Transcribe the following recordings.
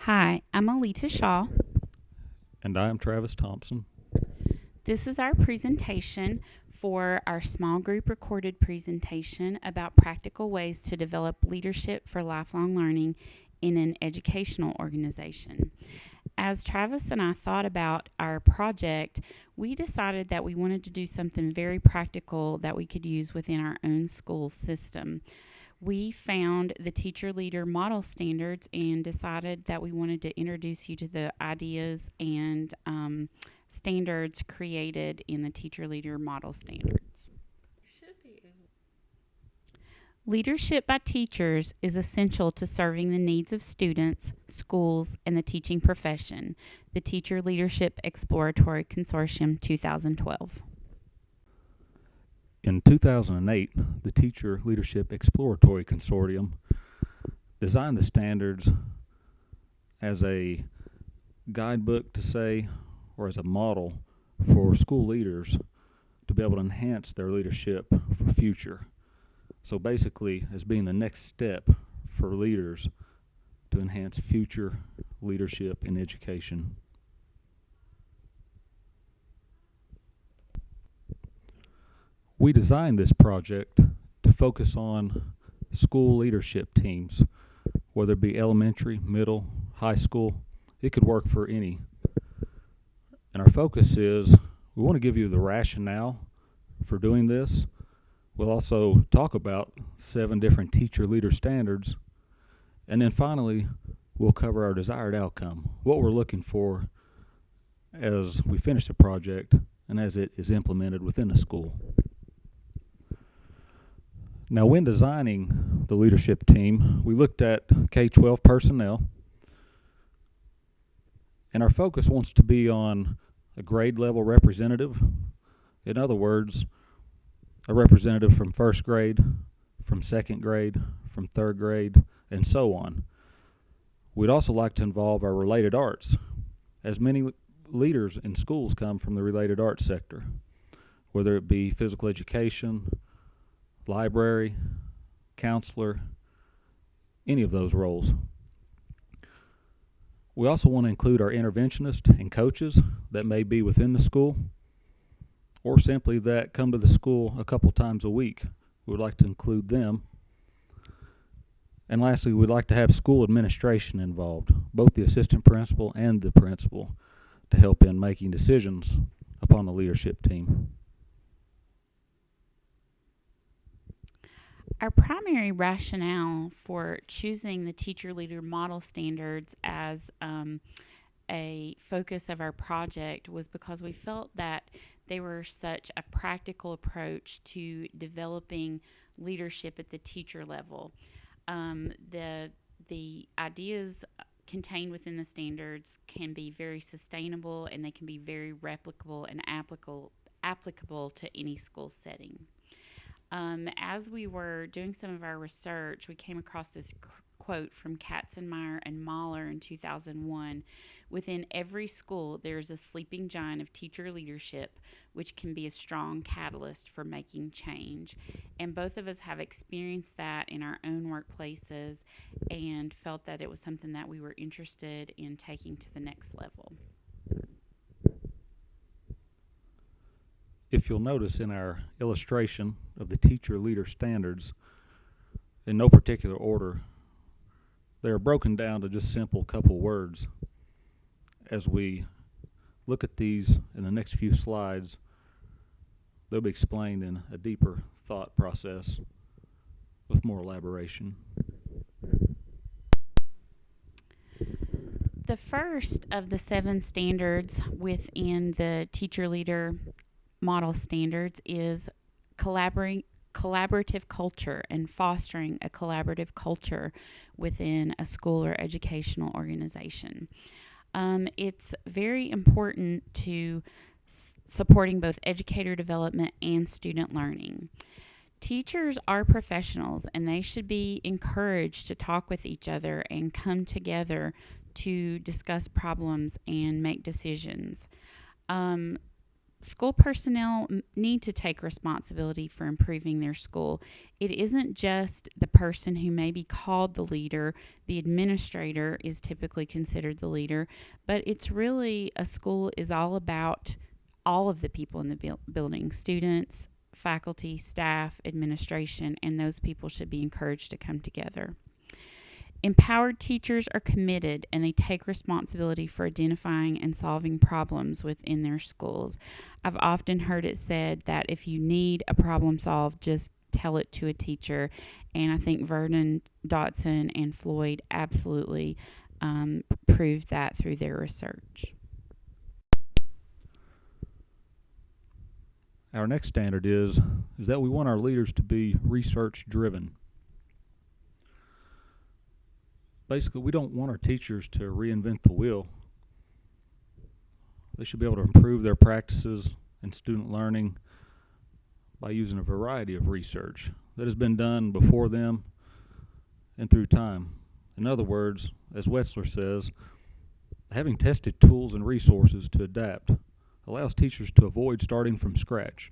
Hi, I'm Alita Shaw. And I am Travis Thompson. This is our presentation for our small group recorded presentation about practical ways to develop leadership for lifelong learning in an educational organization. As Travis and I thought about our project, we decided that we wanted to do something very practical that we could use within our own school system. We found the teacher leader model standards and decided that we wanted to introduce you to the ideas and standards created in the teacher leader model standards. Leadership by teachers is essential to serving the needs of students, schools, and the teaching profession. The Teacher Leadership Exploratory Consortium 2012. In 2008, the Teacher Leadership Exploratory Consortium designed the standards as a guidebook to say, or as a model for school leaders to be able to enhance their leadership for future. So basically, as being the next step for leaders to enhance future leadership in education. We designed this project to focus on school leadership teams, whether it be elementary, middle, high school. It could work for any. And our focus is we want to give you the rationale for doing this. We'll also talk about 7 different teacher leader standards. And then finally, we'll cover our desired outcome, what we're looking for as we finish the project and as it is implemented within the school. Now, when designing the leadership team, we looked at K-12 personnel, and our focus wants to be on a grade level representative. In other words, a representative from first grade, from second grade, from third grade, and so on. We'd also like to involve our related arts, as many leaders in schools come from the related arts sector, whether it be physical education, library, counselor, any of those roles. We also want to include our interventionists and coaches that may be within the school or simply that come to the school a couple times a week. We would like to include them. And lastly, we'd like to have school administration involved, both the assistant principal and the principal, to help in making decisions upon the leadership team. Our primary rationale for choosing the teacher leader model standards as a focus of our project was because we felt that they were such a practical approach to developing leadership at the teacher level. The ideas contained within the standards can be very sustainable and they can be very replicable and applicable to any school setting. As we were doing some of our research, we came across this quote from Katzenmeyer and Mahler in 2001. Within every school, there's a sleeping giant of teacher leadership, which can be a strong catalyst for making change. And both of us have experienced that in our own workplaces and felt that it was something that we were interested in taking to the next level. If you'll notice in our illustration of the teacher leader standards, in no particular order, they are broken down to just simple couple words. As we look at these in the next few slides, they'll be explained in a deeper thought process with more elaboration. The first of the 7 standards within the teacher leader model standards is collaborative culture and fostering a collaborative culture within a school or educational organization. It's very important to supporting both educator development and student learning. Teachers are professionals and they should be encouraged to talk with each other and come together to discuss problems and make decisions. School personnel need to take responsibility for improving their school. It isn't just the person who may be called the leader. The administrator is typically considered the leader, but it's really, a school is all about all of the people in the building: students, faculty, staff, administration, and those people should be encouraged to come together. Empowered teachers are committed, and they take responsibility for identifying and solving problems within their schools. I've often heard it said that if you need a problem solved, just tell it to a teacher. And I think Vernon, Dotson, and Floyd absolutely proved that through their research. Our next standard is that we want our leaders to be research driven. Basically, we don't want our teachers to reinvent the wheel. They should be able to improve their practices and student learning by using a variety of research that has been done before them and through time. In other words, as Wetzler says, having tested tools and resources to adapt allows teachers to avoid starting from scratch,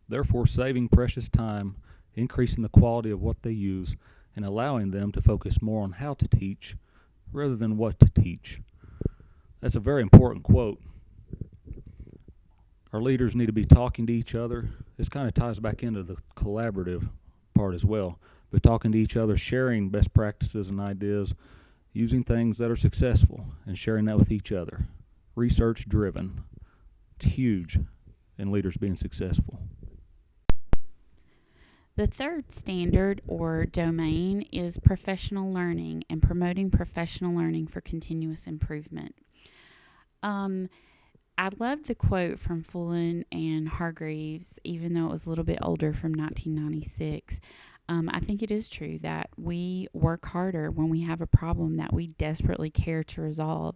therefore saving precious time, increasing the quality of what they use, and allowing them to focus more on how to teach rather than what to teach. That's a very important quote. Our leaders need to be talking to each other. This kind of ties back into the collaborative part as well, but talking to each other, sharing best practices and ideas, using things that are successful, and sharing that with each other. Research driven. It's huge in leaders being successful. The third standard or domain is professional learning and promoting professional learning for continuous improvement. I loved the quote from Fullen and Hargreaves, even though it was a little bit older, from 1996. I think it is true that we work harder when we have a problem that we desperately care to resolve.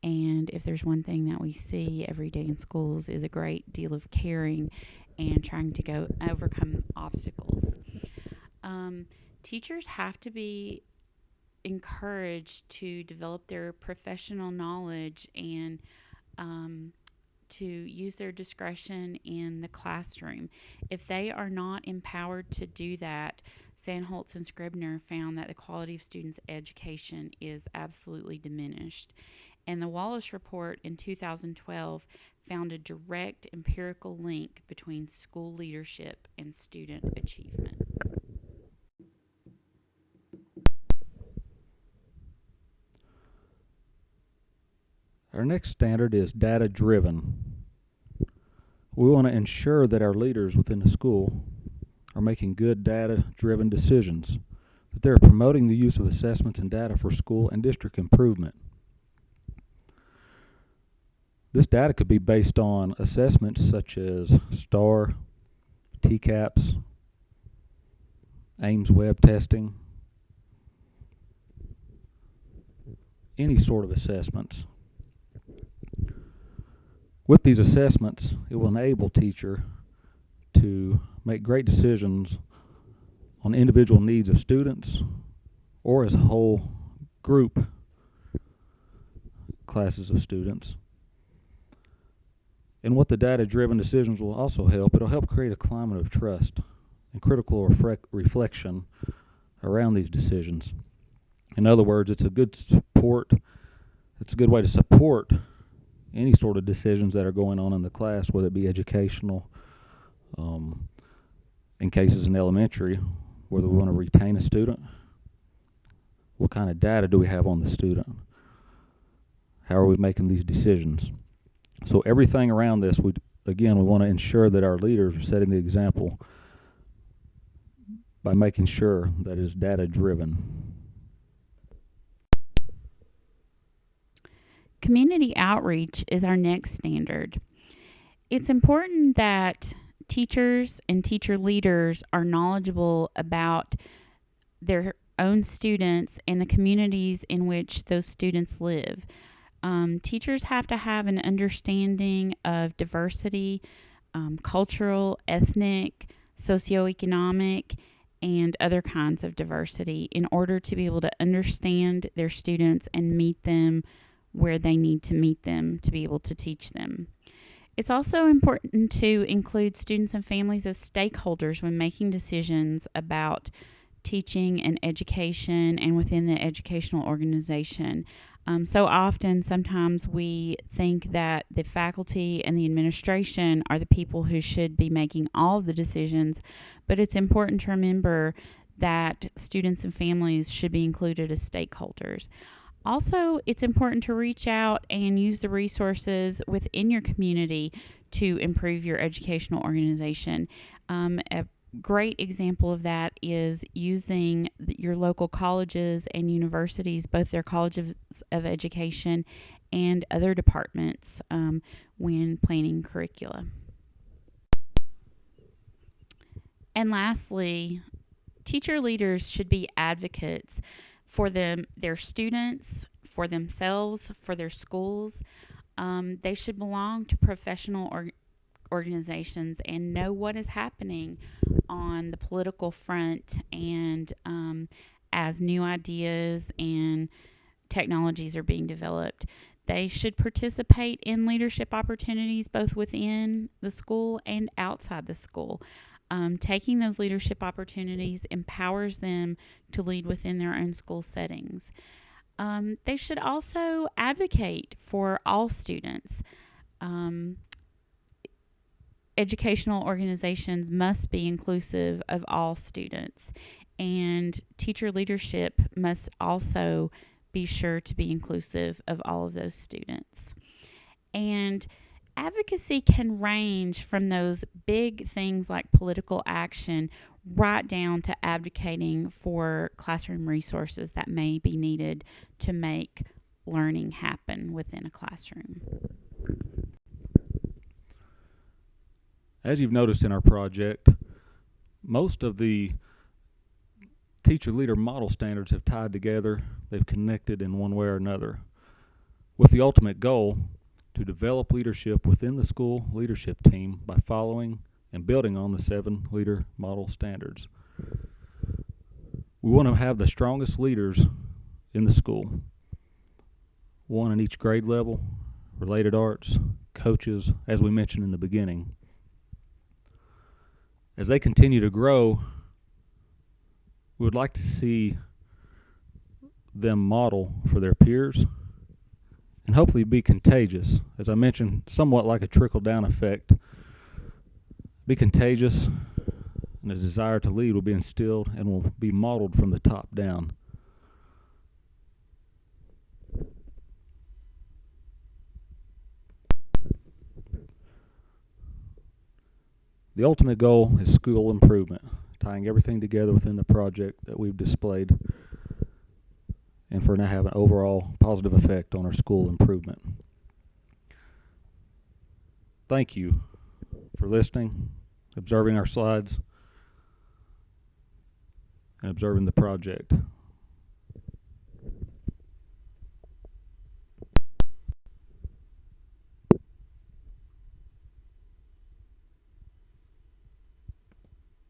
And if there's one thing that we see every day in schools, is a great deal of caring and trying to overcome obstacles. Teachers have to be encouraged to develop their professional knowledge and to use their discretion in the classroom. If they are not empowered to do that, Sandholz and Scribner found that the quality of students' education is absolutely diminished. And the Wallace Report in 2012 found a direct empirical link between school leadership and student achievement. Our next standard is data-driven. We want to ensure that our leaders within the school are making good data-driven decisions, that they're promoting the use of assessments and data for school and district improvement. This data could be based on assessments such as STAR, TCAPS, Ames web testing, any sort of assessments. With these assessments, it will enable teacher to make great decisions on individual needs of students or as a whole group, classes of students. And what the data-driven decisions will also help, it'll help create a climate of trust and critical reflection around these decisions. In other words, it's a good way to support any sort of decisions that are going on in the class, whether it be educational, in cases in elementary, whether we want to retain a student, what kind of data do we have on the student? How are we making these decisions? So everything around this, we want to ensure that our leaders are setting the example by making sure that it is data-driven. Community outreach is our next standard. It's important that teachers and teacher leaders are knowledgeable about their own students and the communities in which those students live. Teachers have to have an understanding of diversity, cultural, ethnic, socioeconomic, and other kinds of diversity in order to be able to understand their students and meet them where they need to meet them to be able to teach them. It's also important to include students and families as stakeholders when making decisions about teaching and education and within the educational organization. So often, sometimes we think that the faculty and the administration are the people who should be making all of the decisions, but it's important to remember that students and families should be included as stakeholders. Also, it's important to reach out and use the resources within your community to improve your educational organization. A great example of that is using your local colleges and universities, both their colleges of education and other departments, when planning curricula. And lastly, teacher leaders should be advocates for their students, for themselves, for their schools. They should belong to professional organizations and know what is happening on the political front, and as new ideas and technologies are being developed. They should participate in leadership opportunities both within the school and outside the school. Taking those leadership opportunities empowers them to lead within their own school settings. They should also advocate for all students. Educational organizations must be inclusive of all students, and teacher leadership must also be sure to be inclusive of all of those students. And advocacy can range from those big things like political action right down to advocating for classroom resources that may be needed to make learning happen within a classroom. As you've noticed in our project, most of the teacher leader model standards have tied together. They've connected in one way or another, with the ultimate goal to develop leadership within the school leadership team by following and building on the 7 leader model standards. We want to have the strongest leaders in the school, one in each grade level, related arts, coaches, as we mentioned in the beginning. As they continue to grow, we would like to see them model for their peers and hopefully be contagious. As I mentioned, somewhat like a trickle-down effect. Be contagious, and a desire to lead will be instilled and will be modeled from the top down. The ultimate goal is school improvement, tying everything together within the project that we've displayed, and for it to have an overall positive effect on our school improvement. Thank you for listening, observing our slides, and observing the project.